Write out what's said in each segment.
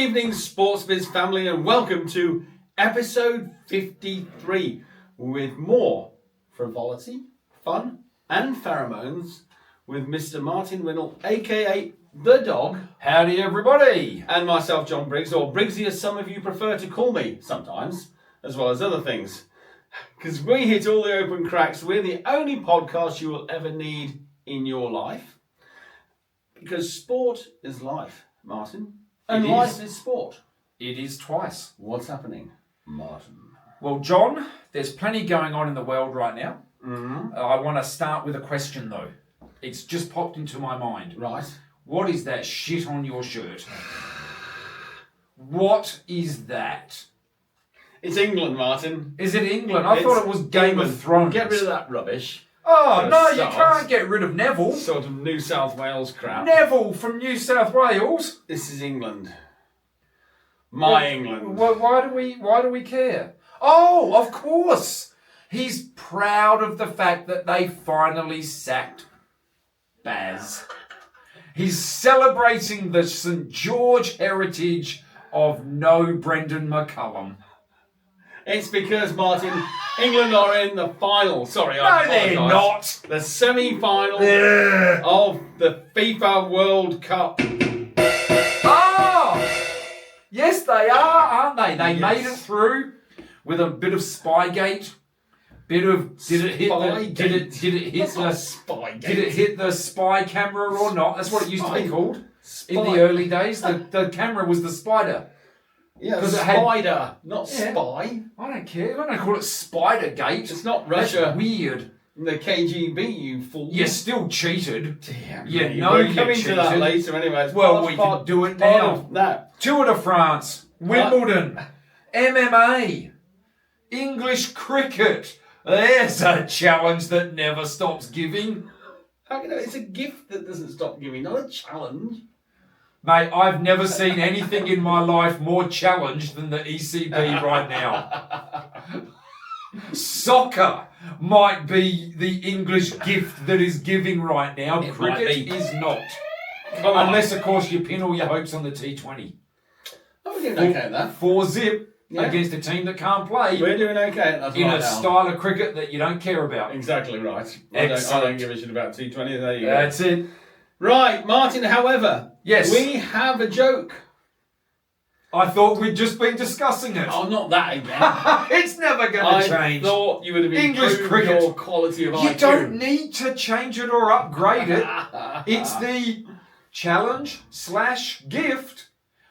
evening, Sports Biz family, and welcome to episode 53 with more frivolity, fun, and pheromones with Mr. Martin Winnell, aka The Dog. Howdy, everybody. And myself, John Briggs, or Briggsy as some of you prefer to call me sometimes, as well as other things. Because we hit all the open cracks. We're the only podcast you will ever need in your life. Because sport is life, Martin. And life is sport. It is twice. What's happening, Martin? Well, John, there's plenty going on in the world right now. Mm-hmm. I want to start with a question, though. It's just popped into my mind. Right. What is that shit on your shirt? What is that? It's England, Martin. Is it England? I thought it was Game of Thrones. Get rid of that rubbish. Oh, no, you can't get rid of Neville. Sort of New South Wales crap. Neville from New South Wales? This is England. England. Why do we care? Oh, of course. He's proud of the fact that they finally sacked Baz. He's celebrating the St. George heritage of no Brendan McCullum. It's because, Martin, England are in the final. Sorry, No, they're not. The semi-final of the FIFA World Cup. Oh! Yes, they are, aren't they? They Yes. made it through with a bit of Spygate. Did it hit the spy camera or not? That's what it used to be called in the early days. The camera was the spider. Yeah, 'Cause it spider, not Yeah. spy. I don't care. I don't call it Spidergate. It's not Russia. That's weird. The KGB, you fool. You still cheated. Damn. You me. know We're you coming to that cheated. later anyway. Well, we can do it now. No. Tour de France, Wimbledon, MMA, English cricket. There's a challenge that never stops giving. How can I, it's a gift that doesn't stop giving, not a challenge. Mate, I've never seen anything in my life more challenged than the ECB right now. Soccer might be the English gift that is giving right now. It Cricket might be. is not. Come on. Unless, of course, you pin all your hopes on the T20. Oh, we're doing okay at that. 4-zip Yeah. against a team that can't play We're doing okay at that in right a now. style of cricket that you don't care about. Exactly right. I don't Excellent. give a shit about T20. There you go. That's it. Right, Martin, however. Yes. We have a joke. I thought we'd just been discussing it. Oh, not that again. It's never going to change. I thought you would have English improved cricket. your quality of You IQ. don't need to change it or upgrade it. It's the challenge/gift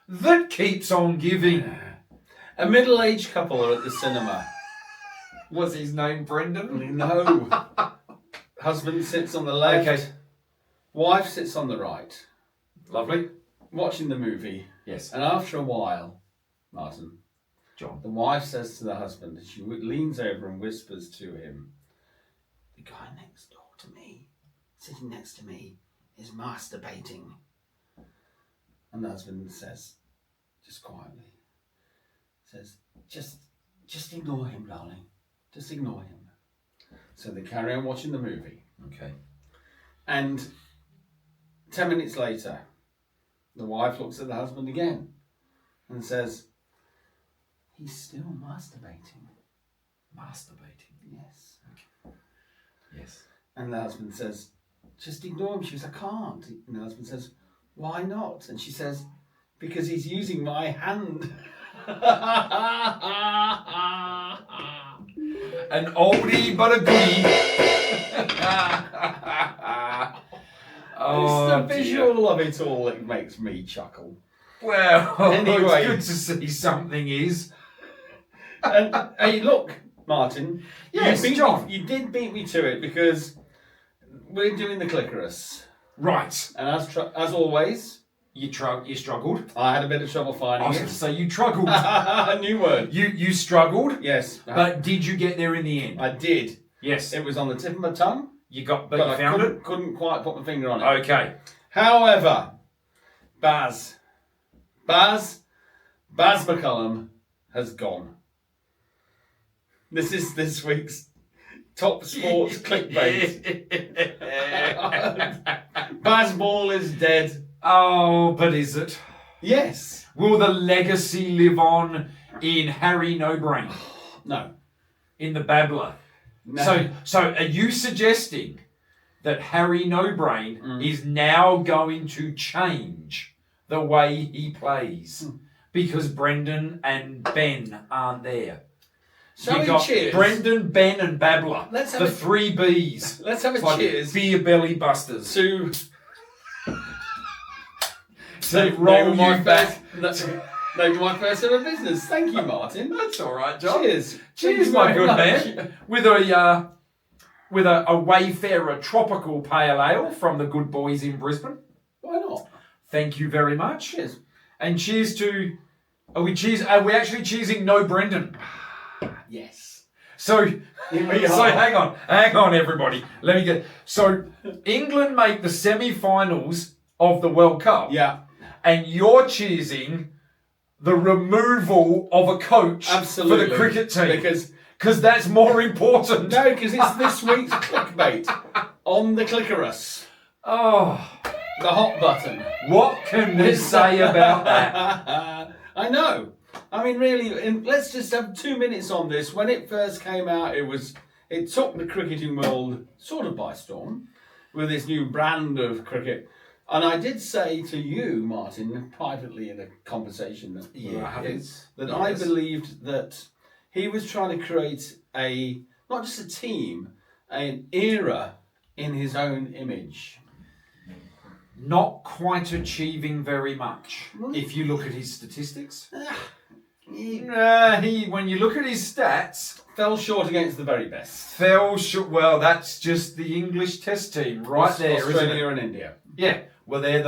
that keeps on giving. A middle-aged couple are at the cinema. Was his name Brendan? No. Husband sits on the left. Okay. Wife sits on the right. Lovely. Watching the movie. Yes. And after a while, Martin, John. the wife says to the husband, she leans over and whispers to him, the guy next door to me, sitting next to me, is masturbating. And the husband says, just quietly, says, just ignore him, darling. Just ignore him. So they carry on watching the movie. Okay. And 10 minutes later, the wife looks at the husband again and says, he's still masturbating. Masturbating. Yes. Okay. Yes. And the husband says, just ignore him. She goes, I can't. And the husband says, why not? And she says, because he's using my hand. An oldie but a goodie. It's the visual of it all that makes me chuckle. Well, Anyway. it's good to see something is. And hey, look, Martin. Yes, John. You did beat me to it because we're doing the Clickarus. Right. And as always, You struggled. I had a bit of trouble I finding was it. going to say you struggled. A new word. You struggled, Yes. but did you get there in the end? I did. Yes. It was on the tip of my tongue, You got, but but you I found couldn't quite put my finger on it. it. Okay. However, Baz McCullum has gone. This is this week's top sports clickbait. Baz Ball is dead. Oh, but is it? Yes. Will the legacy live on in Harry No Brain? No. In the babbler? No. So are you suggesting that Harry No Brain is now going to change the way he plays because Brendan and Ben aren't there? Shall You we got cheers? Brendan, Ben, and Babbler. Let's have the a- 3 Bs. Let's have a Like cheers beer belly busters. to So roll you back. Name my first ever business. Thank you, Martin. That's all right, John. Cheers. Cheers, Thank you my very good much. man. With a Wayfarer tropical pale ale from the good boys in Brisbane. Why not? Thank you very much. Cheers. And cheers to. Are we actually cheersing No Brendan? Yes. So, Here we so are. hang on, everybody. Let me get. So, England make the semi-finals of the World Cup. Yeah. And you're cheersing the removal of a coach Absolutely. for the cricket team Because that's more important. no, because it's this week's clickbait on the Clickarus, Oh, the hot button. what can we say about that? I know. I mean, really, let's just have 2 minutes on this. When it first came out, it took the cricketing world sort of by storm with this new brand of cricket. And I did say to you, Martin, privately in a conversation that we were having, that I believed that he was trying to create not just a team, an era in his own image. Not quite achieving very much. If you look at his statistics. When you look at his stats, Fell short against the very best. fell short. Well, that's just the English Test team right there, isn't it? Australia and India. Yeah. Well, they're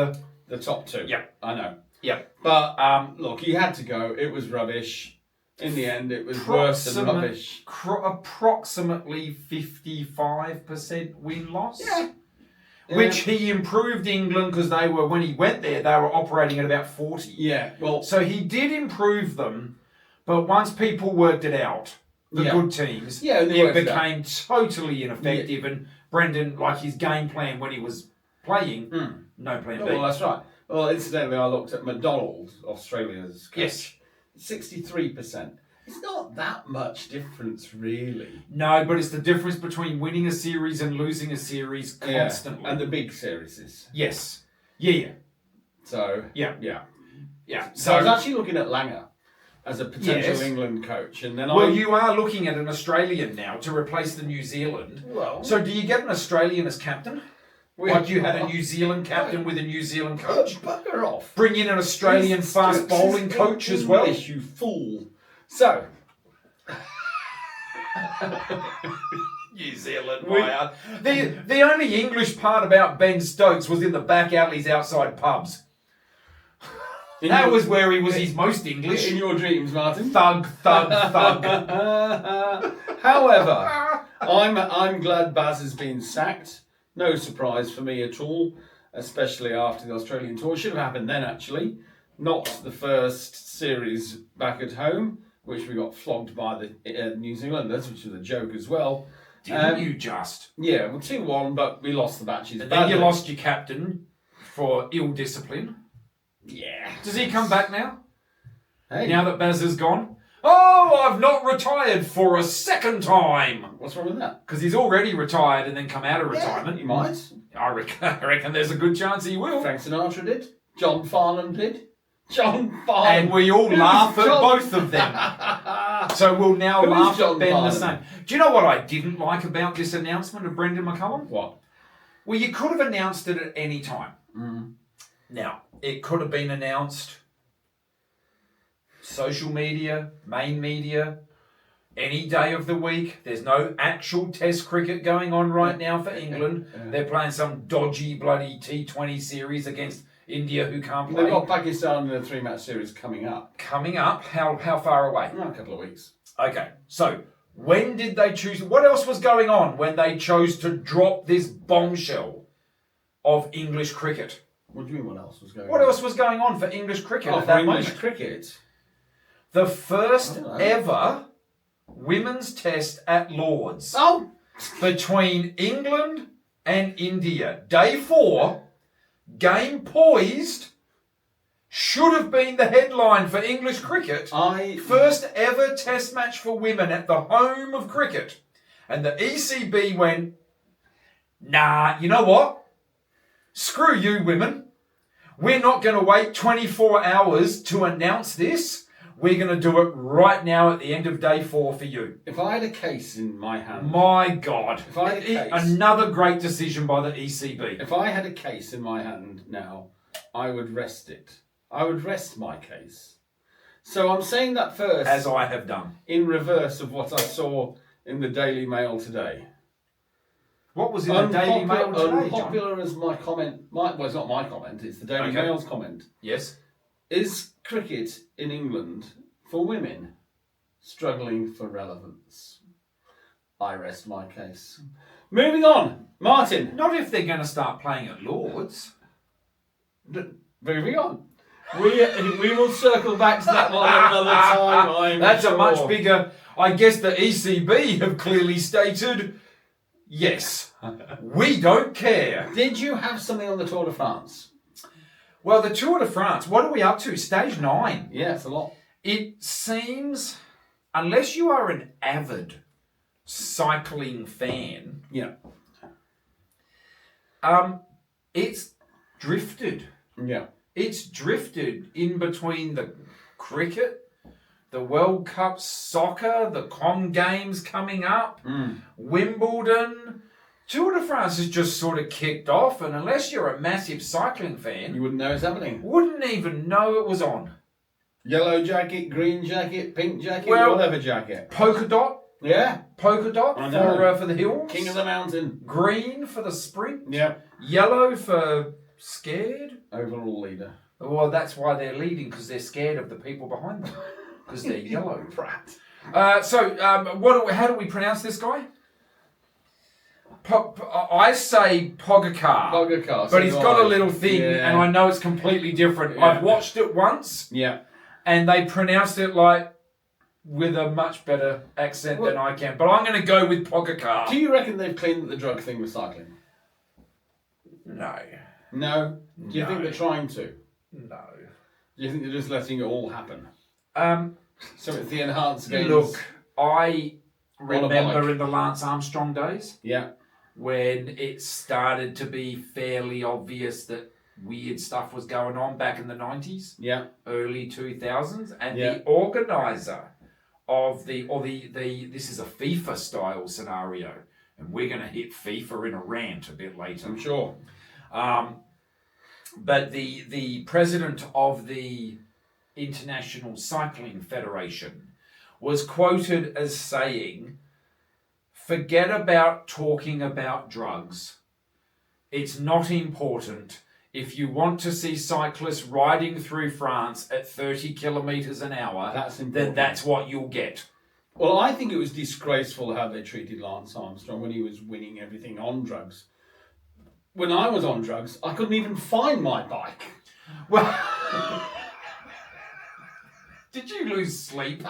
The top two. Yeah. I know. yeah. But look, he had to go. It was rubbish. In the end, it was worse than rubbish. Approximately 55% win-loss. Yeah. Which he improved England because when he went there, they were operating at about 40. Yeah. Well, So he did improve them, but once people worked it out, the good teams, Yeah, they it worked it became totally ineffective. And Brendan, like his game plan when he was playing, no plan B. well, that's right. Well, incidentally, I looked at McDonald, Australia's coach. Yes. 63%. It's not that much difference, really. No, but it's the difference between winning a series and losing a series constantly. Yeah. And the big series. Yes. Yeah. So, Yeah. yeah. Yeah. So I was actually looking at Langer as a potential Yes. England coach. And then Well, you are looking at an Australian now to replace the New Zealand. Well, So do you get an Australian as captain? Like you had a New Zealand captain with a New Zealand coach? Bugger off. Bring in an Australian fast bowling coach as well? English, you fool. So, New Zealand, the only English part about Ben Stokes was in the back alleys outside pubs. That was where he was his most English. in your dreams, Martin. Thug, thug, thug. However, I'm glad Baz has been sacked. No surprise for me at all, especially after the Australian tour. Should have happened then, actually. Not the first series back at home, which we got flogged by the New Zealanders, which was a joke as well. Didn't you just? Yeah, well, 2-1, but we lost the matches. And then you lost your captain for ill discipline. Yeah. Does he come back now? Hey, Now that Baz is gone? Oh, I've not retired for a second time. what's wrong with that? Because he's already retired and then come out of retirement. He might. I reckon there's a good chance he will. Frank Sinatra did. John Farnham did. John Farnham. And we all Who's laugh at John- both of them. So we'll now Who is laugh John at Ben the Farnham? same. Do you know what I didn't like about this announcement of Brendan McCullum? What? Well, you could have announced it at any time. Now, it could have been announced social media, main media, any day of the week. There's no actual test cricket going on right now for England. They're playing some dodgy bloody T20 series against India who can't play. They've got Pakistan in a 3-match series coming up. Coming up, how far away? A couple of weeks. Okay, so when did they choose? What else was going on when they chose to drop this bombshell of English cricket? What do you mean what else was going on? What else was going on for English cricket Oh, at for that English moment? cricket? The first I don't know. ever women's test at Lords Oh! between England and India. Day 4, game poised, should have been the headline for English cricket. First ever test match for women at the home of cricket. And the ECB went, nah, you know what? Screw you, women. We're not going to wait 24 hours to announce this. We're going to do it right now at the end of day 4 for you. If I had a case in my hand... My God. If I had a case, another great decision by the ECB. If I had a case in my hand now, I would rest it. I would rest my case. So I'm saying that first... As I have done. In reverse of what I saw in the Daily Mail today. What was in the Daily Mail today, Unpopular John? as my comment... well, it's not my comment, it's the Daily Mail's comment. Yes. Is cricket in England for women struggling for relevance? I rest my case. Moving on. Martin. Not if they're going to start playing at Lord's. Moving on. We will circle back to that one another time. That's sure. A much bigger... I guess the ECB have clearly stated, yes, we don't care. Did you have something on the Tour de France? Well, the Tour de France, what are we up to? Stage 9. Yeah, it's a lot. It seems, unless you are an avid cycling fan, it's drifted. Yeah. It's drifted in between the cricket, the World Cup soccer, the Com Games coming up, Wimbledon. Tour de France has just sort of kicked off, and unless you're a massive cycling fan... You wouldn't know it's happening. Wouldn't even know it was on. Yellow jacket, green jacket, pink jacket, whatever jacket. Polka dot. Yeah. Polka dot for the hills. King of the mountain. Green for the sprint. Yeah. Yellow for scared. Overall leader. Well, that's why they're leading, because they're scared of the people behind them. Because they're yellow. Brat. How do we pronounce this guy? I say Pogacar. Pogacar. But he's got a little thing, and I know it's completely different. Yeah. I've watched it once. Yeah. And they pronounced it with a much better accent than I can. But I'm going to go with Pogacar. Do you reckon they've cleaned the drug thing with cycling? No. No? Do you think they're trying to? No. Do you think they're just letting it all happen? So it's the enhanced games. Look, I remember in the Lance Armstrong days. Yeah. When it started to be fairly obvious that weird stuff was going on back in the 90s. Yeah. Early 2000s. And the organiser of this is a FIFA style scenario. And we're going to hit FIFA in a rant a bit later. I'm sure. But the president of the International Cycling Federation was quoted as saying, forget about talking about drugs. It's not important. If you want to see cyclists riding through France at 30 kilometres an hour, then that's what you'll get. Well, I think it was disgraceful how they treated Lance Armstrong when he was winning everything on drugs. When I was on drugs, I couldn't even find my bike. Well... Did you lose sleep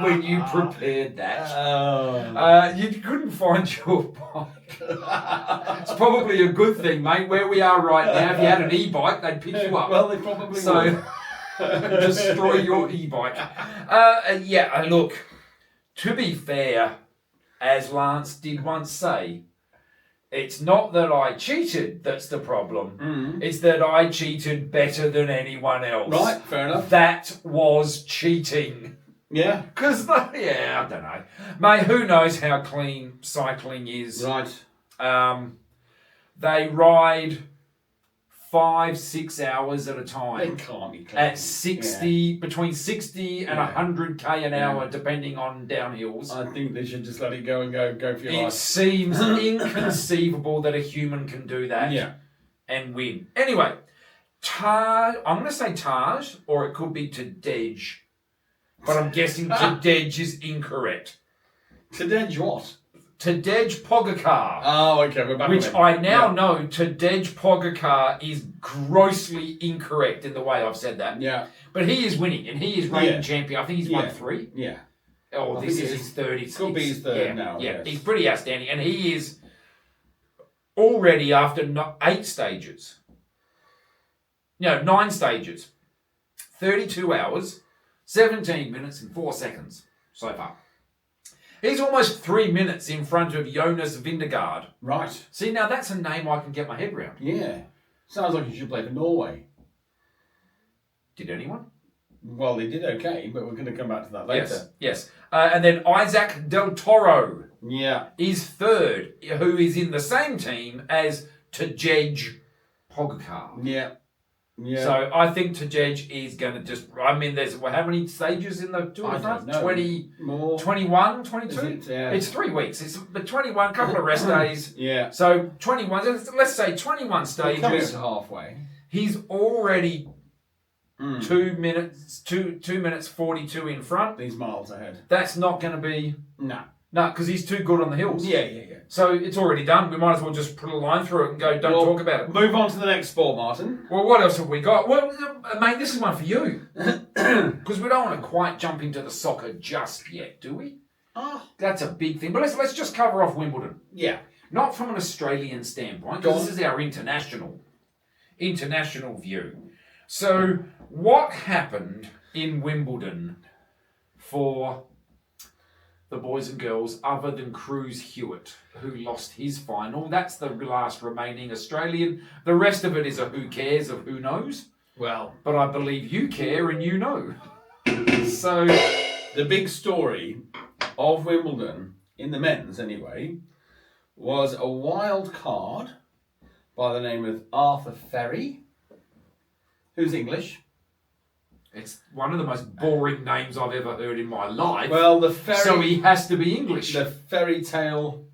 when you prepared that? You couldn't find your bike. It's probably a good thing, mate. Where we are right now, if you had an e-bike, they'd pick you up. Well, they probably would. Destroy your e-bike. Look, to be fair, as Lance did once say, it's not that I cheated that's the problem. It's that I cheated better than anyone else. Right, fair enough. That was cheating. Yeah. Because, I don't know. Mate, who knows how clean cycling is. Right. They ride 5-6 hours at a time. They can't be clean. At 60, between 60 and 100k an hour, depending on downhills. I think they should just let it go and go for your life. It seems inconceivable that a human can do that and win. Anyway, I'm going to say Taj, or it could be Tadej. But I'm guessing Tadej is incorrect. Tadej what? Tadej Pogacar. Oh, okay, we're back. Which I now know Tadej Pogacar is grossly incorrect in the way I've said that. Yeah. But he is winning, and he is reigning champion. I think he's won 3. Yeah. Oh, this is his third. Could be his third now. Yeah, yes. He's pretty outstanding, and he is already after 8 stages. No, 9 stages. 32 hours, 17 minutes and 4 seconds so far. He's almost 3 minutes in front of Jonas Vingegaard. Right. See, now that's a name I can get my head around. Yeah. Sounds like you should play for Norway. Did anyone? Well, they did okay, but we're going to come back to that later. Yes. And then Isaac Del Toro Yeah. is third, who is in the same team as Tadej Pogacar. Yeah. Yeah. So I think Tadej is going to just... I mean, there's how many stages in the Tour de France? 20, more. 21, 22? Yeah. It's 3 weeks. It's the 21, couple of rest days. Yeah. So 21, let's say 21 Coming stages. to halfway. He's already 2 minutes 42 in front. These miles ahead. That's not going to be... No, because he's too good on the hills. Yeah. So it's already done. We might as well just put a line through it and go, don't talk about it. Move on to the next sport, Martin. Well, what else have we got? Well, mate, this is one for you. Because we don't want to quite jump into the soccer just yet, do we? That's a big thing. But let's just cover off Wimbledon. Yeah. Not from an Australian standpoint, because this is our international view. So what happened in Wimbledon for the boys and girls other than Cruz Hewitt, who lost his final? That's the last remaining Australian. The rest of it is a who cares of who knows. Well, But I believe you care and you know. So the big story of Wimbledon, in the men's anyway, was a wild card by the name of Arthur Ferry, who's English. it's one of the most boring names I've ever heard in my life. Well, the ferry... So he has to be English. The fairy tale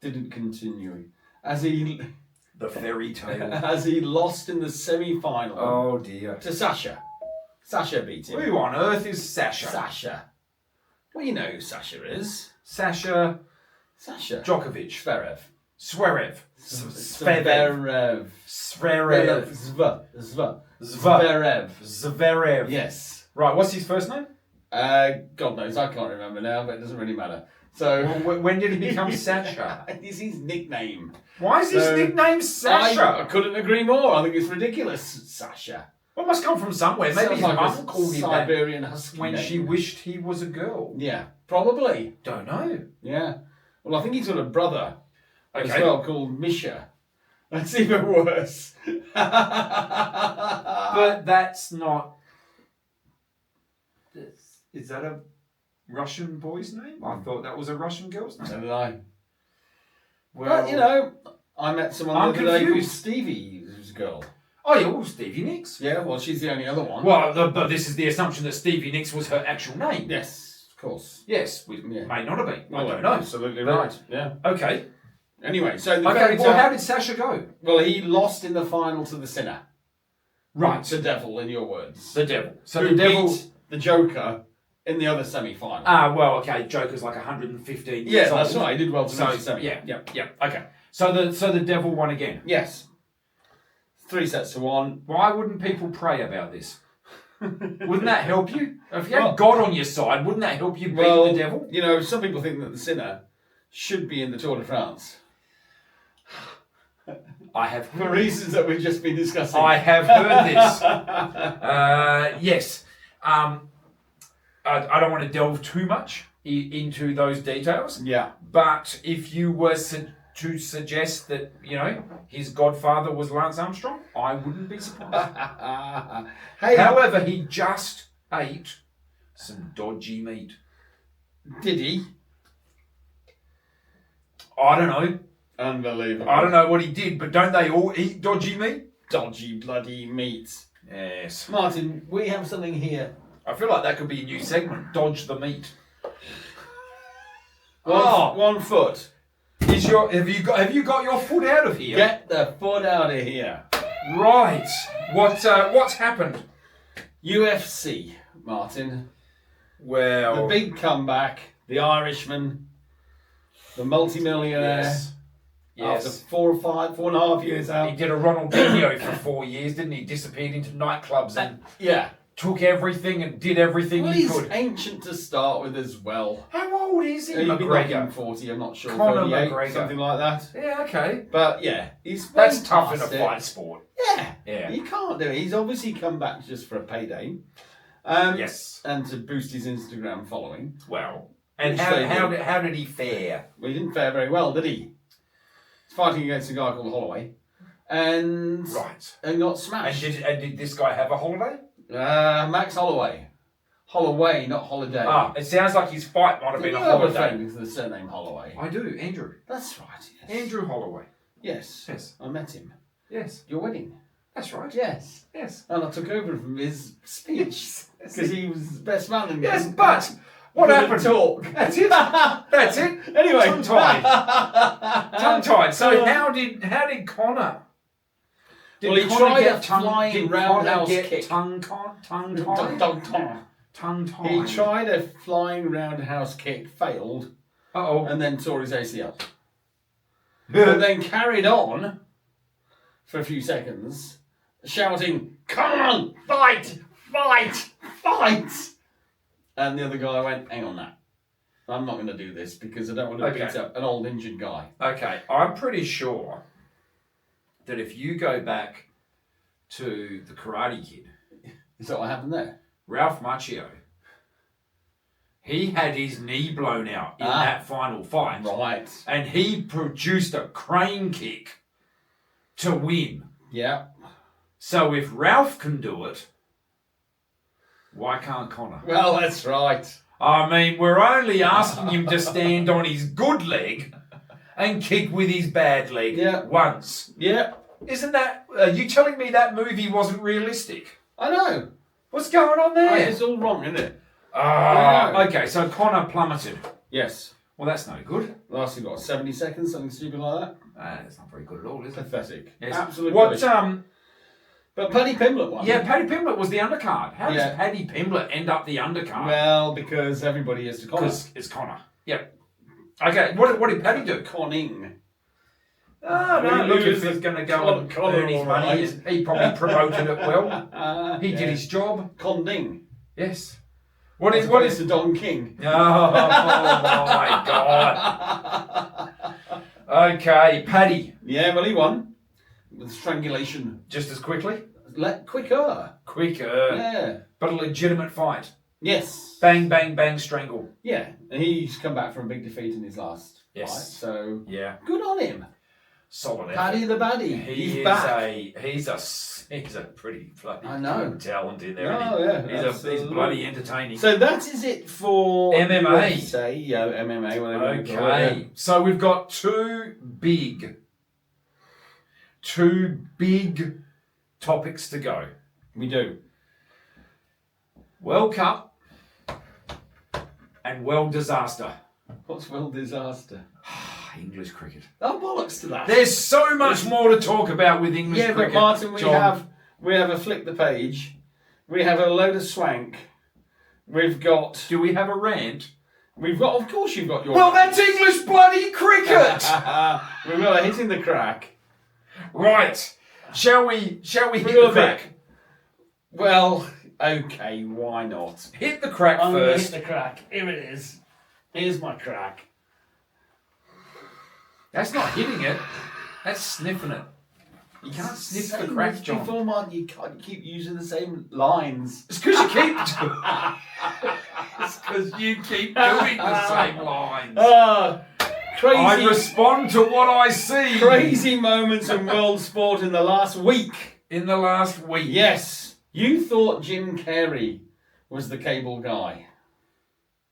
didn't continue. The fairy tale. As he lost in the semi-final Oh dear. to Sasha. Sasha beat him. Who on earth is Sasha? Sasha. Well, you know who Sasha is. Sasha Djokovic. Zverev. Zverev. Yes. Right, what's his first name? God knows, I can't remember now, but it doesn't really matter. So, When did he become Sasha? It's his nickname. Why is his nickname Sasha? I couldn't agree more. I think it's ridiculous. Sasha. Well, it must come from somewhere. Maybe Sounds his like mum a called him that Siberian husky when name. she wished he was a girl. Yeah, probably. Don't know. Yeah. Well, I think he's got a brother as Okay. well called Misha. That's even worse. But that's not... Is that a Russian boy's name? I thought that was a Russian girl's I name. don't know. Well, But, you know, I met someone I'm the other day called confused. Stevie, who's a girl. Oh, yeah, well, Stevie Nicks. Yeah, well, she's the only other one. Well, but this is the assumption that Stevie Nicks was her actual name. Yes, of course. Yes, we Yeah. may not have been. I Well, don't know. Absolutely But- right. Yeah. Okay. Anyway, so the Okay, fairy well, tale- how did Sasha go? Well, he lost in the final to the sinner. Right. The devil, in your words. The devil. So Who the devil... beat the Joker in the other semi-final. Well, okay, Joker's like 115 Yeah, years old. that's right. He did well to So, reach the semi. yeah, okay. So the devil won again. Yes. 3-1. Why wouldn't people pray about this? Wouldn't that help you? If you had Well- God on your side, wouldn't that help you beat Well, the devil? you know, some people think that the sinner should be in the Tour de France. I have For heard reasons that we've just been discussing. I have heard this. Yes. I don't want to delve too much into those details. Yeah. But if you were to suggest that, you know, his godfather was Lance Armstrong, I wouldn't be surprised. Hey, However, he just ate some dodgy meat. did he? I don't know. Unbelievable. I don't know what he did, but don't they all eat dodgy meat? Dodgy bloody meat. Yes. Martin, we have something here. I feel like that could be a new segment. Dodge the meat. One foot. Have you got your foot out of here? Get the foot out of here. Right. What's happened? UFC, Martin. Well, The big comeback. The Irishman. The multi-millionaire. Yes. After 4.5 years He out. did a Ronaldinho for 4 years, didn't he? Disappeared into nightclubs and Yeah. took everything and did everything Well, he he's could. ancient to start with as well. How old is he, He'd be knocking McGregor? 40, I'm not sure. Conor 38, McGregor. something like that. Yeah, okay. But yeah, he's That's way tough in past a it. fight sport. Yeah. Yeah. You can't do it. He's obviously come back just for a payday. Yes. And to boost his Instagram following. Well, and Which how they how did he fare? Well, he didn't fare very well, did he? He's fighting against a guy called Holloway. And got smashed. And did this guy have a holiday? Max Holloway. Holloway, not Holiday. It sounds like his fight might have been a You have a holiday. friend with the surname Holloway. I do, Andrew. That's right, yes. Andrew Holloway. Yes. Yes. I met him. Yes. Your wedding. That's right. Yes. Yes. And I took over from his speech. Because he was the best man in the Yes, but what happened? Talk. That's it. That's it. Anyway. Tongue-tied. Tongue-tied. So how did Connor... Well, he tried a flying roundhouse kick. Tongue-tied. He tried a flying roundhouse kick, failed, and then tore his ACL. But then carried on for a few seconds, shouting, "Come on, fight, fight, fight!" And the other guy went, "Hang on that. I'm not going to do this because I don't want to beat up an old injured guy." Okay, I'm pretty sure that if you go back to the Karate Kid... Is that what happened there? Ralph Macchio, he had his knee blown out in that final fight. Right. And he produced a crane kick to win. Yeah. So if Ralph can do it, why can't Connor? Well, that's right. I mean, we're only asking him to stand on his good leg and kick with his bad leg once. Yeah. Isn't that... Are you telling me that movie wasn't realistic? I know. What's going on there? It's all wrong, isn't it? Okay, so Connor plummeted. Yes. Well, that's no good. Lasted, what, 70 seconds, something stupid like that? That's not very good at all, is it? Pathetic. Yes. Absolutely. What, But Paddy Pimblett won. Yeah, Paddy Pimblett was the undercard. How does Paddy Pimblett end up the undercard? Well, because everybody is to Connor. Because it's Connor. Yep. Okay, what did Paddy do? Conning. Oh, no, look, if he's going to go and earn his money, he probably promoted it well. He did his job. Conning. Yes. What is the Don King? Oh my God. Okay, Paddy. Yeah, well, he won. With strangulation. Just as quickly? Quicker. Yeah. But a legitimate fight. Yes. Bang, bang, bang, strangle. Yeah. And he's come back from a big defeat in his last fight. So, good on him. Solid effort. Paddy the baddie. He's back. He's a pretty bloody good talent in there. He's bloody entertaining. So that is it for MMA. MMA, whatever. Okay. So we've got two big topics to go. We do. World Cup and World Disaster. What's World Disaster? English cricket. Oh, bollocks to that. There's so much more to talk about with English cricket. Yeah, but Martin, we have a flick the page. We have a load of swank. We've got... Do we have a rant? We've got... Of course you've got your... Well, that's English bloody cricket! We've got a hit in the crack. Right. Shall we hit the crack? Well, okay, why not? Hit the crack I'm first. Hit the crack. Here it is. Here's my crack. That's not hitting it. That's sniffing it. You can't sniff the crack, John. Before, man, you can't keep using the same lines. It's because you keep... It's because you keep doing the same lines. Crazy. I respond to what I see. Crazy moments in world sport in the last week. Yes. You thought Jim Carrey was the cable guy.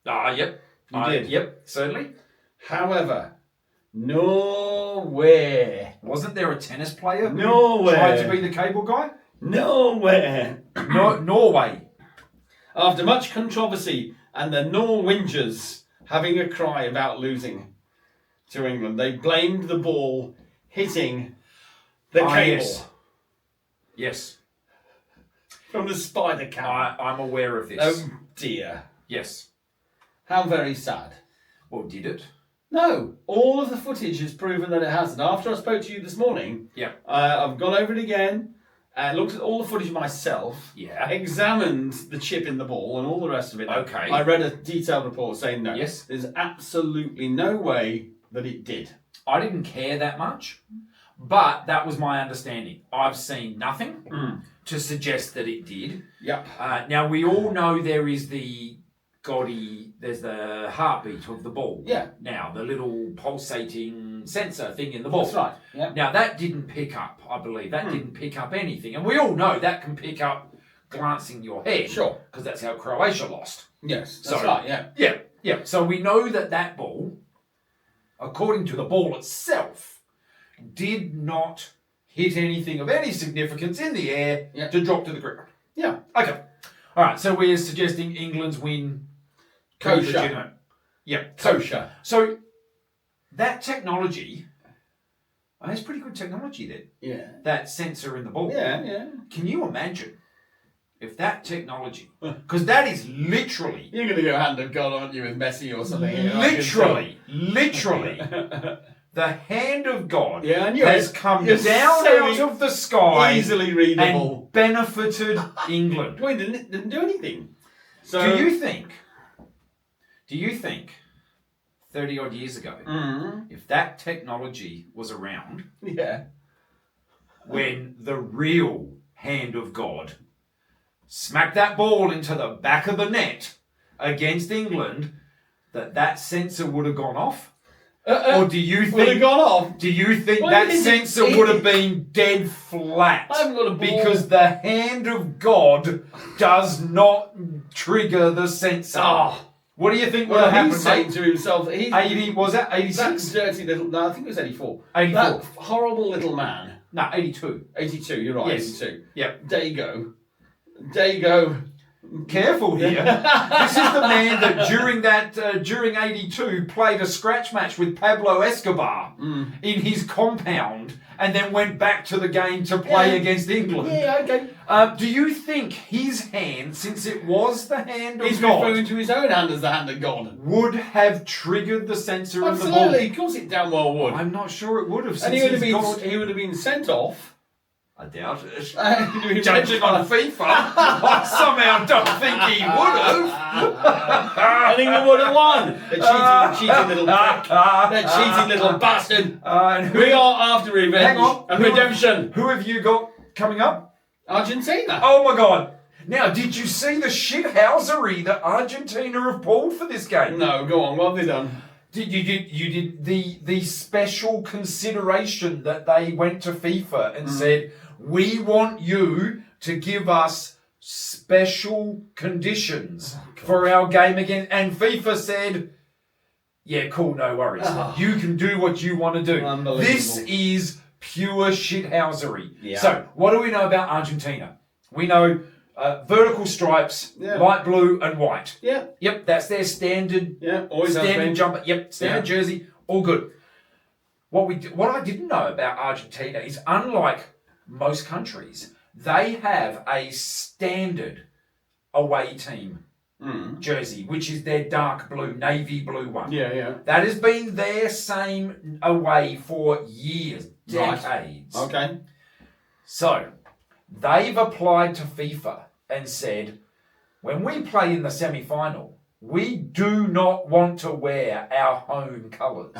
Yep. You did. Yep, certainly. However, nowhere. Wasn't there a tennis player who Nowhere. tried to be the cable guy? Nowhere. Norway. After much controversy and the Norwingers having a cry about losing to England, they blamed the ball hitting the cable. Yes. From the spider camera. I'm aware of this. Oh dear. Yes. How very sad. Well, did it? No. All of the footage has proven that it hasn't. After I spoke to you this morning, I've gone over it again, looked at all the footage myself, examined the chip in the ball and all the rest of it. Okay. I read a detailed report saying no. Yes. There's absolutely no way that it did. I didn't care that much, But that was my understanding. I've seen nothing to suggest that it did. Yep. Now, we all know there's the heartbeat of the ball. Yeah. Now, the little pulsating sensor thing in the ball. That's right. Yeah. Now, that didn't pick up, I believe. That didn't pick up anything. And we all know that can pick up glancing your head. Sure. Because that's how Croatia lost. Yes, that's right, yeah. Yeah. So we know that ball, according to the ball itself, did not hit anything of any significance in the air to drop to the ground. Yeah. Okay. All right, so we're suggesting England's win. Kosher. Yeah. Kosher. So that technology, that's pretty good technology then. Yeah. That sensor in the ball. Yeah. Can you imagine if that technology, because that is literally... You're going to go hand of God, aren't you, with Messi or something? Literally, the hand of God has come You're down so out of the sky easily readable. and benefited England. Well, it didn't do anything. So Do you think 30 odd years ago, if that technology was around, when the real hand of God smacked that ball into the back of the net against England, that sensor would have gone off? Or do you think would have gone off? Do you think that sensor would have been dead flat? I haven't got a ball. Because the hand of God does not trigger the sensor. Oh. What do you think would have happened? He's saying to himself, 80, was that 86? That dirty little, no, I think it was 84. 84. That horrible little man. No, 82. 82, you're right, Yes. 82. Yep. Dago. Careful here. This is the man that during 82 played a scratch match with Pablo Escobar in his compound and then went back to the game to play against England. Yeah, okay. Do you think his hand, since it was the hand of He's God, referring to his own hand as the hand of God? would have triggered the sensor in the ball? Absolutely, of course it damn well would. I'm not sure it would have. And he would have been sent off. I doubt it. Judging on FIFA, I somehow don't think he would have. I think he would have won. The cheating little prick. That cheating little bastard. We are after revenge and redemption. Who have you got coming up? Argentina. Oh my God. Now, did you see the shithousery that Argentina have pulled for this game? No, go on. What have they done? You did the special consideration that they went to FIFA and said, we want you to give us special conditions for our game again. And FIFA said, yeah, cool, no worries. You can do what you want to do. This is pure shithousery. Yeah. So, what do we know about Argentina? We know vertical stripes, light blue and white. Yeah. Yep, that's their standard. Yeah, always standard jumper. Yep, standard jersey. All good. What I didn't know about Argentina is, unlike most countries, they have a standard away team jersey, which is their dark blue, navy blue one. Yeah. That has been their same away for years, decades. Right. Okay. So, they've applied to FIFA and said, when we play in the semi-final, we do not want to wear our home colours.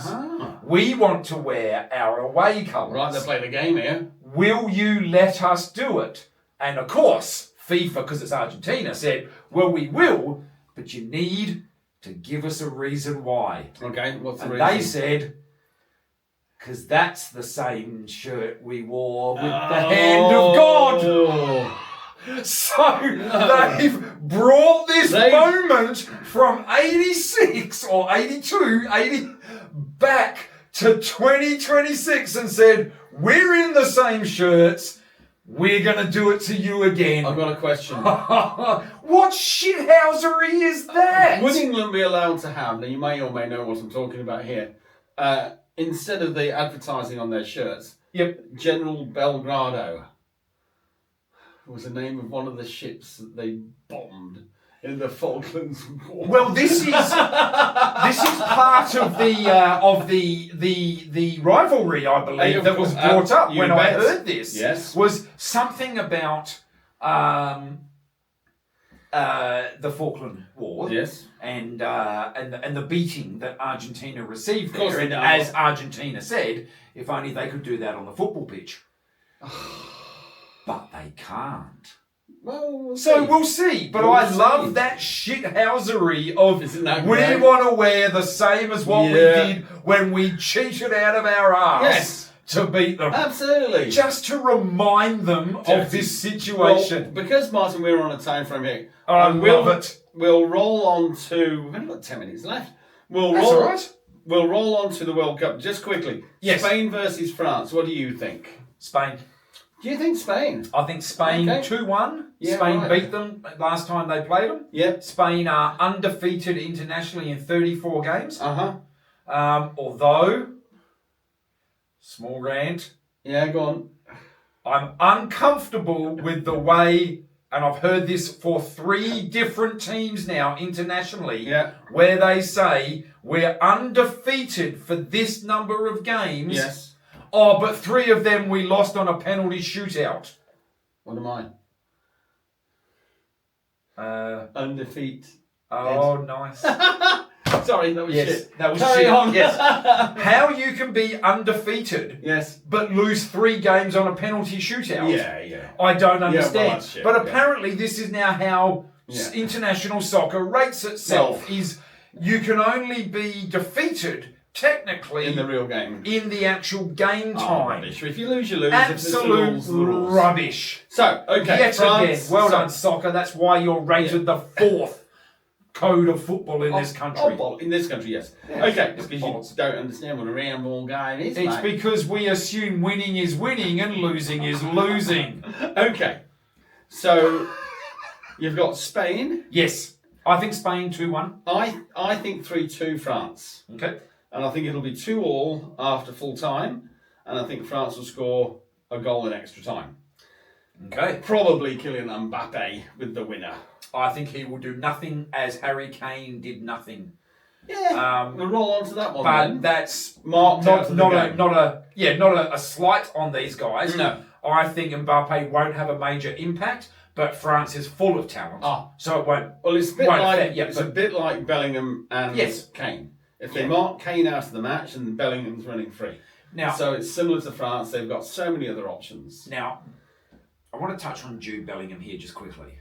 We want to wear our away colours. Right, they play the game here. Will you let us do it? And of course, FIFA, because it's Argentina, said, well, we will, but you need to give us a reason why. Okay, what's the reason? reason? They said, because that's the same shirt we wore with the hand of God. So they've brought this moment from 86 or 82, 80 back to 2026 and said, we're in the same shirts. We're going to do it to you again. I've got a question. What shithousery is that? Would England be allowed to have, now you may or may know what I'm talking about here, instead of the advertising on their shirts, General Belgrado was the name of one of the ships that they bombed in the Falklands War. Well, this is part of the rivalry, I believe, that was brought up when I heard this. Yes. Was something about the Falkland War. Yes. And the beating that Argentina received Of course there. they And know. as Argentina said, if only they could do that on the football pitch. But they can't. Well, So we'll see. But We'll I see. love that shithousery of Isn't that we great? want to wear the same as what we did when we cheated out of our arse Yes. to beat them. Absolutely. Just to remind them of this situation. Well, because, Martin, we're on a time frame here. I we'll, love it. We'll roll on to... We've only got 10 minutes left. That's all right. We'll roll on to the World Cup just quickly. Yes. Spain versus France. What do you think? Spain. Do you think Spain? I think Spain Okay. 2-1. Yeah, Spain right. beat them last time they played them. Yep. Spain are undefeated internationally in 34 games. Uh-huh. Although, small rant, Yeah, go on. I'm uncomfortable with the way, and I've heard this for 3 different teams now internationally, Yeah. where they say we're undefeated for this number of games. Yes. Oh, but 3 of them we lost on a penalty shootout. What am I? Undefeated. Oh, nice. Sorry, that was Yes, shit. that was Carry shit. on. Yes. How you can be undefeated Yes. but lose 3 games on a penalty shootout? Yeah. I don't understand. that's shit, but yeah. apparently this is now how Yeah. international soccer rates itself, is you can only be defeated technically In the real game. in the actual game time. Rubbish. If you lose, you lose. If Absolute it's the rules. rubbish. So, okay. Yet France, again, well so- done soccer. That's why you're rated the 4th code of football in this country. In this country, yes. Yes. Okay, it's because Balls. you don't understand what a round ball game is, It's mate. because we assume winning is winning and losing is losing. Okay. So, you've got Spain. Yes, I think Spain 2-1. I think 3-2 France. Okay. And I think it'll be 2-2 after full time. And I think France will score a goal in extra time. Okay. Probably Kylian Mbappe with the winner. I think he will do nothing as Harry Kane did nothing. Yeah, we'll roll on to that one But then. that's Marked out of the game. not a slight on these guys. No. I think Mbappe won't have a major impact, but France is full of talent. So it won't. Well, it's a bit Won't like affect- yeah, it's a but- bit like Bellingham and Yes. Kane. If they Yeah. mark Kane out of the match, and Bellingham's running free. Now, So it's similar to France. They've got so many other options. Now, I want to touch on Jude Bellingham here just quickly.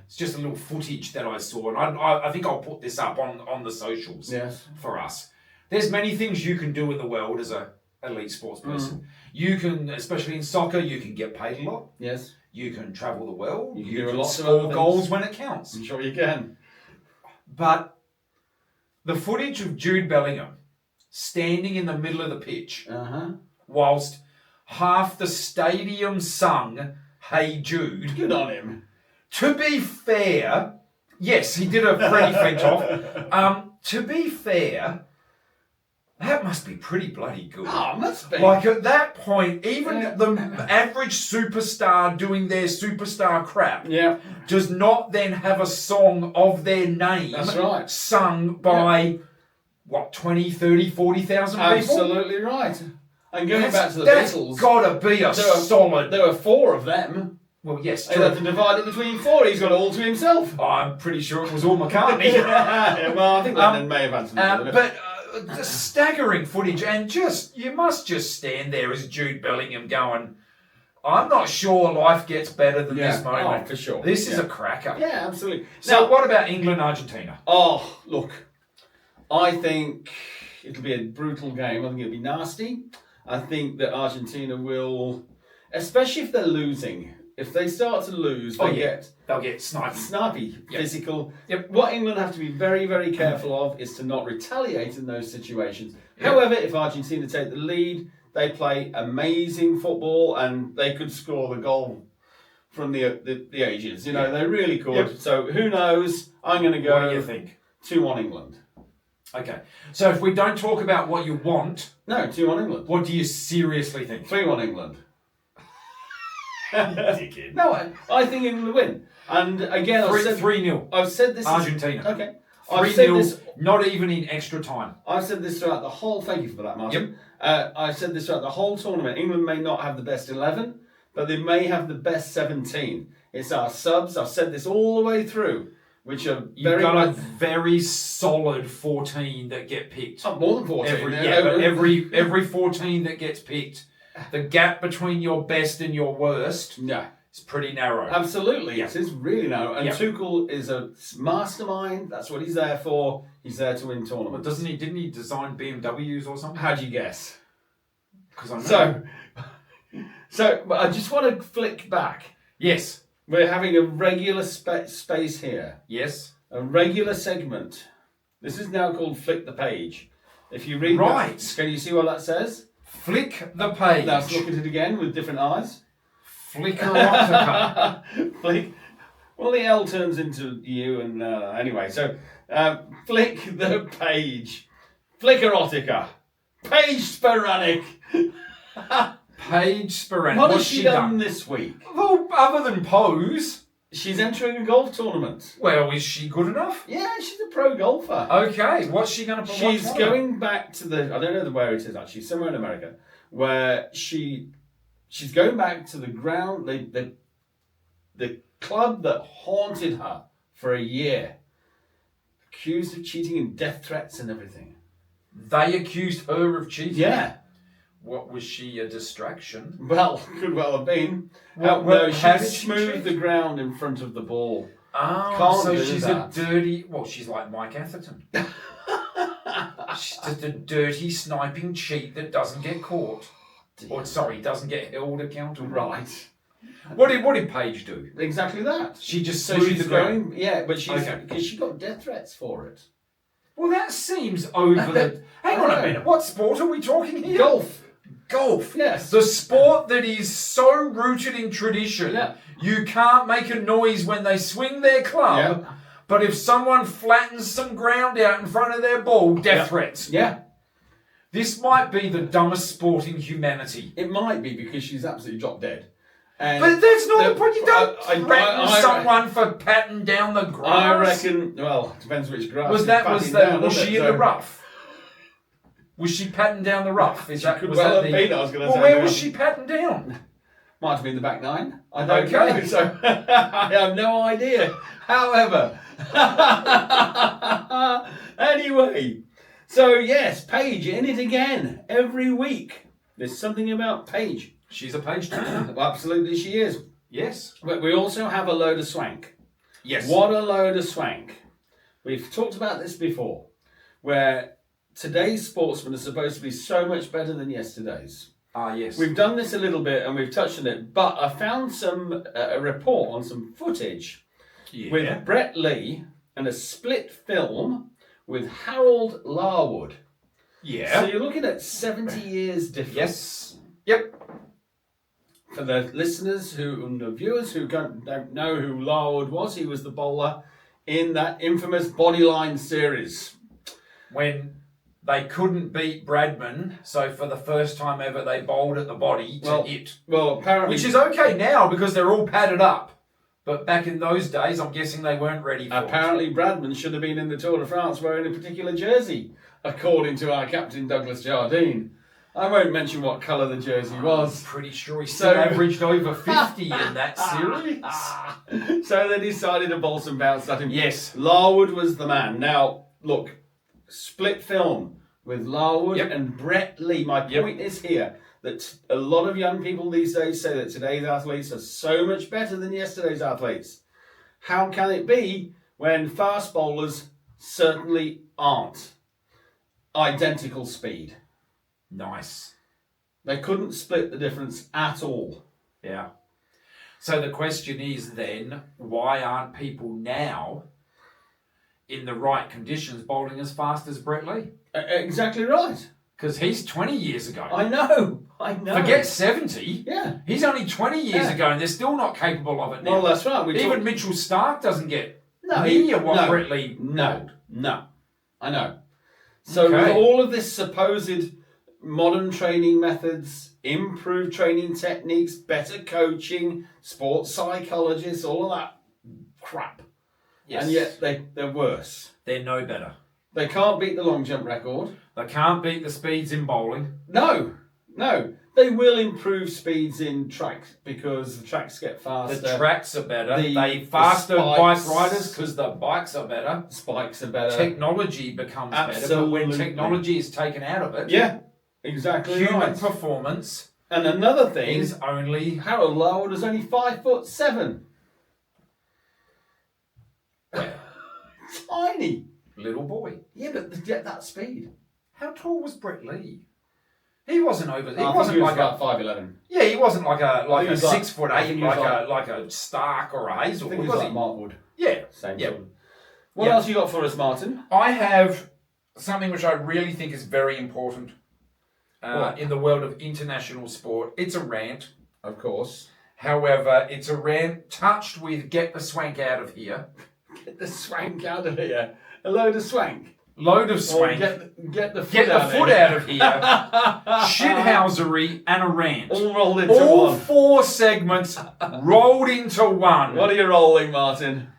It's just a little footage that I saw, and I think I'll put this up on the socials Yes. for us. There's many things you can do in the world as a elite sports person. You can, especially in soccer, you can get paid a lot. Yes. You can travel the world. You can You do can lots of score other goals things. when it counts. I'm sure you can. But the footage of Jude Bellingham standing in the middle of the pitch whilst half the stadium sung "Hey Jude." Good on him. To be fair, yes, he did a Freddie French off. To be fair, that must be pretty bloody good. Oh, must be. Like at that point, even Yeah. the average superstar doing their superstar crap Yeah. does not then have a song of their name That's right. sung by, 20, 30, 40,000 people? Absolutely right. And going back to the That's Beatles, gotta be a solid... there were 4 of them. Well, yes, They had to true. divide it between 4. He's got it all to himself. I'm pretty sure it was all McCartney. Yeah, well, I think Lennon may have had some. to do with it. But just staggering footage, and you must just stand there as Jude Bellingham going, I'm not sure life gets better than this moment. Oh, for sure. This is Yeah. a cracker. Yeah, absolutely. So Now, what about England, Argentina? oh, look, I think it'll be a brutal game. I think it'll be nasty. I think that Argentina will, especially if they're losing, if they start to lose, they get They'll get sniped. snappy, Yep. physical. Yep. What England have to be very, very careful of is to not retaliate in those situations. However, if Argentina take the lead, they play amazing football and they could score the goal from the ages. You know, they really could. Yep. So who knows? I'm going to go What do you think? 2-1 England. Okay. So if we don't talk about what you want, No, 2-1 England. what do you seriously think? 3-1 England. Dickhead. No, I think England will win. And again, 3-0. I've said this. Argentina. Okay. I've said 3-0, this. not even in extra time. I've said this throughout the whole. Thank you for that, Martin. I've said this throughout the whole tournament. England may not have the best 11, but they may have the best 17. It's our subs. I've said this all the way through, which are You've got a very solid 14 that get picked. Oh, more than 14. But every 14 that gets picked, the gap between your best and your worst is pretty narrow. Absolutely. Yeah. It is really narrow. And Tuchel is a mastermind. That's what he's there for. He's there to win tournaments. But didn't he design BMWs or something? How do you guess? Because I know. So I just want to flick back. Yes. We're having a regular space here. Yes. A regular segment. This is now called Flick the Page. If you read that, can you see what that says? Flick the page. Let's look at it again with different eyes. Flickarotica. Flick. Well, the L turns into you, and anyway. So, flick the page. Flickarotica. Page sporadic. Page sporadic. What has she done this week? Well, other than pose. She's entering a golf tournament. Well, is she good enough? Yeah, she's a pro golfer. Okay, what's she going to put? She's going back to the, I don't know where it is actually, somewhere in America, where she's going back to the ground, the club that haunted her for a year, accused of cheating and death threats and everything. They accused her of cheating? Yeah. What, was she a distraction? Well, could well have been. She smoothed the ground in front of the ball. Oh, so she's a dirty... Well, she's like Mike Atherton. She's just a dirty sniping cheat that doesn't get caught. Or, sorry, doesn't get held accountable. Right. What did Paige do? Exactly that. She just smoothed the ground? Yeah, but because she got death threats for it. Well, that seems over the... Hang on a minute. What sport are we talking here? Golf. Yes. The sport that is so rooted in tradition, you can't make a noise when they swing their club, but if someone flattens some ground out in front of their ball, death threats. Yeah. This might be the dumbest sport in humanity. It might be because she's absolutely drop dead. And but that's not the point. You don't threaten someone for patting down the grass. I reckon, well, it depends which grass. Was she in the rough? Was she patting down the rough? Where was she patting down? Might have been the back nine. I don't know. So I have no idea. However, anyway, so yes, Paige in it again every week. There's something about Paige. She's a Paige too. Well, absolutely, she is. Yes. But we also have a load of swank. Yes. What a load of swank. We've talked about this before, where today's sportsmen are supposed to be so much better than yesterday's. Ah, yes. We've done this a little bit and we've touched on it, but I found a report on some footage with Brett Lee and a split film with Harold Larwood. Yeah. So you're looking at 70 years difference. Yes. Yep. For the listeners and the viewers who don't know who Larwood was, he was the bowler in that infamous Bodyline series. When they couldn't beat Bradman, so for the first time ever they bowled at the body to hit. Well, apparently... Which is okay now because they're all padded up. But back in those days, I'm guessing they weren't ready for Apparently Bradman should have been in the Tour de France wearing a particular jersey, according to our captain Douglas Jardine. I won't mention what colour the jersey was. I'm pretty sure he still averaged over 50 in that series. So they decided to bowl some bounce at him. Yes, Larwood was the man. Now, look, split film with Larwood and Brett Lee. My point is here that a lot of young people these days say that today's athletes are so much better than yesterday's athletes. How can it be when fast bowlers certainly aren't identical speed? Nice. They couldn't split the difference at all. Yeah. So the question is then, why aren't people now in the right conditions bowling as fast as Brett Lee? Exactly right. Because he's 20 years ago. I know. Forget 70. Yeah. He's only 20 years ago and they're still not capable of it now. Well, that's right. Even Mitchell Stark doesn't get near what Brett Lee bowled. No. I know. So with all of this supposed modern training methods, improved training techniques, better coaching, sports psychologists, all of that crap. Yes. And yet they're worse. They're no better. They can't beat the long jump record. They can't beat the speeds in bowling. No. They They will improve speeds in tracks because the tracks get faster. The tracks are better. The faster spikes- bike riders because the bikes are better. Spikes are better. Technology becomes better, but when technology is taken out of it, Yeah, exactly. human right. performance And another thing is only Harold Larwood is only 5'7". Tiny. little boy. Yeah, but to get that speed. How tall was Brett Lee? He wasn't over. He I think wasn't he was like about a 5'11". yeah. He wasn't like I a think he was like- 6'8", I think he was like a Stark or a I Hazel. think he was Was like he? Mark Wood. Yeah. Same Yeah. sort of. What Yeah. else you got for us, Martin? I have something which I really think is very important What? in the world of international sport. It's a rant. Of course. However, it's a rant touched with get the swank out of here. Get the swank out of here. A load of swank. Load of Or swank. get the foot Get the out foot of out of here. Shithousery and a rant. All rolled into All one. 4 segments rolled into one. What are you rolling, Martin?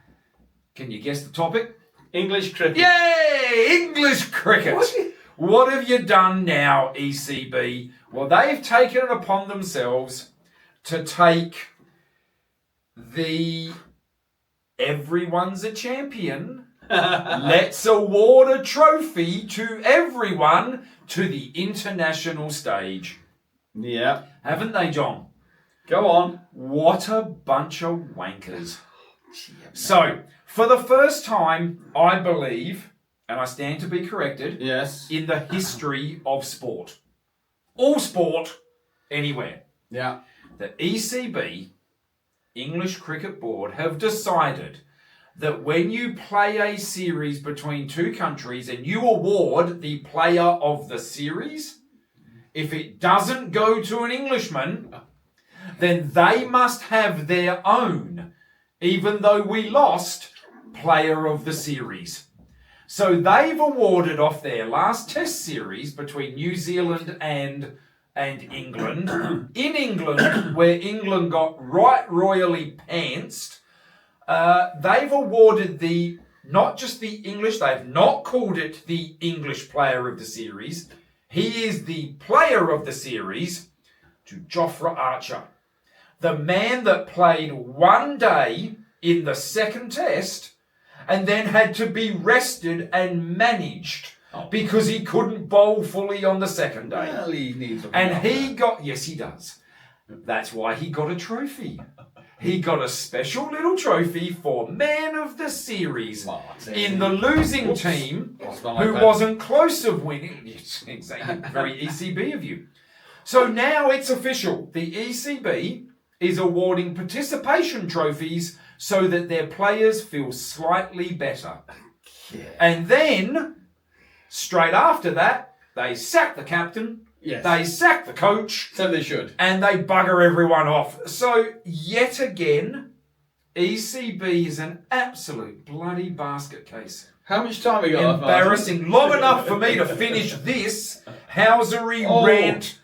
Can you guess the topic? English cricket. Yay! English cricket. What have you done now, ECB? Well, they've taken it upon themselves to take the everyone's a champion. Let's award a trophy to everyone to the international stage. Yeah. Haven't they, John? Go on. What a bunch of wankers. So, for the first time, I believe, and I stand to be corrected, Yes. in the history of sport, all sport, anywhere, Yeah. the ECB, English Cricket Board, have decided that when you play a series between 2 countries and you award the player of the series, if it doesn't go to an Englishman, then they must have their own, even though we lost, player of the series. So they've awarded off their last test series between New Zealand and England. In England, where England got right royally pantsed, they've awarded not just the English, they've not called it the English player of the series. He is the player of the series to Jofra Archer, the man that played 1 day in the second test and then had to be rested and managed because he couldn't bowl fully on the second day. Well, he needs a And he got, yes, he does. That's why he got a trophy. He got a special little trophy for man of the series Martin. in the losing team That's not who like wasn't close of winning. It's exactly very ECB of you. So now it's official. The ECB is awarding participation trophies so that their players feel slightly better. Yeah. And then, straight after that, they sack the captain, Yes. they sack the coach, So they should. and they bugger everyone off. So, yet again, ECB is an absolute bloody basket case. How much time we got? Embarrassing. Long enough for me to finish this housery rant.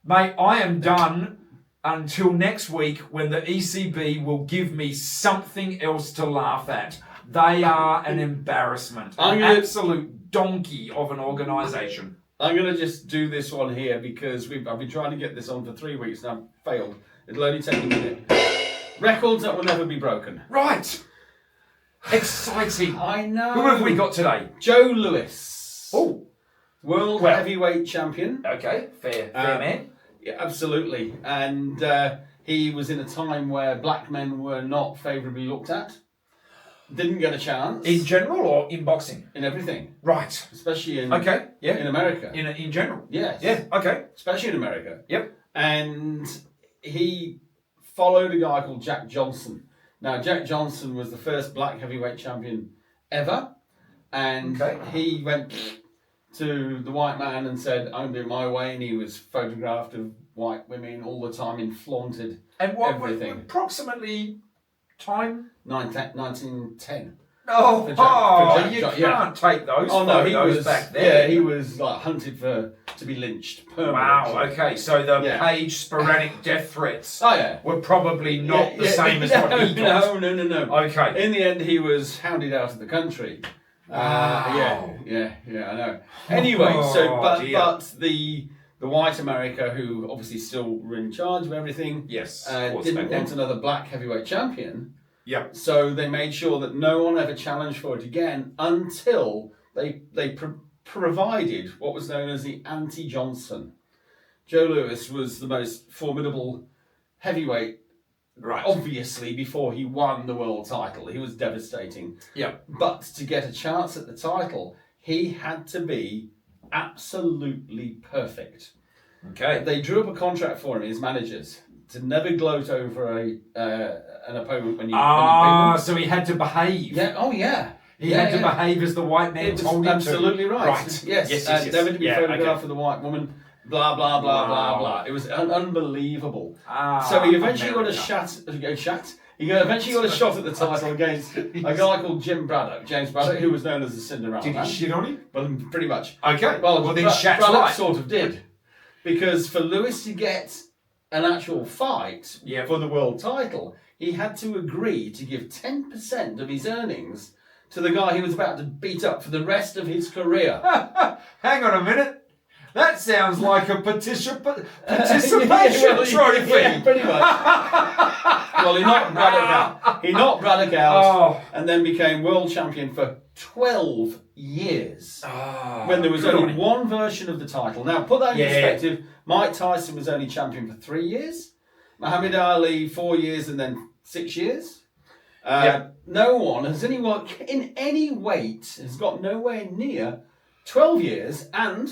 Mate, I am done until next week when the ECB will give me something else to laugh at. They are an embarrassment. An absolute donkey of an organisation. I'm going to just do this one here because I've been trying to get this on for 3 weeks and I've failed. It'll only take a minute. Records that will never be broken. Right. Exciting. I know. Who have we got today? Joe Lewis. Oh. World Well. heavyweight champion. Okay, fair man. Yeah, absolutely. And he was in a time where black men were not favourably looked at. Didn't get a chance. In general or in boxing? In everything. Right. Especially in Okay, yeah. in America. In general? Yes. Yeah, okay. Especially in America. Yep. And he followed a guy called Jack Johnson. Now, Jack Johnson was the first black heavyweight champion ever. And he went to the white man and said, I'm doing my way. And he was photographed of white women all the time and flaunted And what everything. approximately time? 1910. Oh, For Jack, you yeah. can't take those He photos was back there. Yeah, he was like hunted to be lynched permanently. Wow, okay, so the Yeah. page sporadic death threats Oh yeah. were probably not the same as what he got. No. Okay. In the end, he was hounded out of the country. Yeah, I know. Anyway, Oh, but dear. the the white America, who obviously still were in charge of everything, Yes. didn't want another black heavyweight champion. Yep. So they made sure that no one ever challenged for it again until they provided what was known as the anti-Johnson. Joe Louis was the most formidable heavyweight, Right. obviously, before he won the world title. He was devastating. Yep. But to get a chance at the title, he had to be absolutely perfect. Okay. They drew up a contract for him, his managers, to never gloat over an opponent when you beat them. So he had to behave. Yeah. Oh, yeah. He had to behave as the white man told him to. Absolutely right. Right. Yes. Never to be photographed with a white woman. Blah blah blah blah blah. It was unbelievable. So he eventually got a shot. He eventually got a shot at the title against a guy called James Braddock, who was known as the Cinderella Did Man. he shit on him? Well, pretty much. Okay. Well, then Shaq's Braddock right. sort of did, because for Lewis to get an actual fight for the world title, he had to agree to give 10% of his earnings to the guy he was about to beat up for the rest of his career. Hang on a minute. That sounds like a participation trophy. Yeah, pretty much. Well, he knocked Braddock out, and then became world champion for 12 years. When there was only one version of the title. Now, put that in perspective. Mike Tyson was only champion for 3 years. Muhammad Ali 4 years and then 6 years. No one has anyone in any weight has got nowhere near 12 years and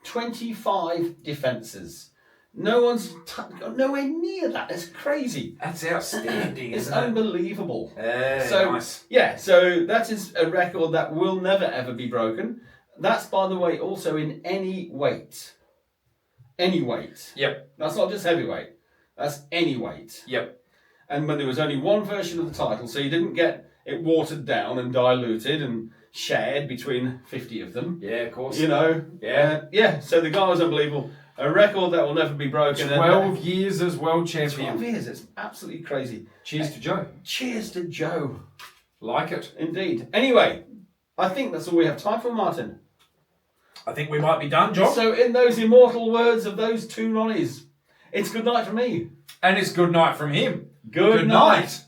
25 defences. No one's got nowhere near that. It's crazy. That's outstanding. It's unbelievable. Nice. Yeah, so that is a record that will never ever be broken. That's, by the way, also in any weight. Any weight. Yep. That's not just heavyweight. That's any weight. Yep. And when there was only one version of the title, so you didn't get it watered down and diluted and shared between 50 of them. Yeah, of course. Yeah. So the guy was unbelievable. A record that will never be broken. 12 years as world champion. 12 years. It's absolutely crazy. Cheers to Joe. Cheers to Joe. Like it. Indeed. Anyway, I think that's all we have time for, Martin. I think we might be done, John. So in those immortal words of those two Ronnies, it's good night from me. And it's good night from him. Good night.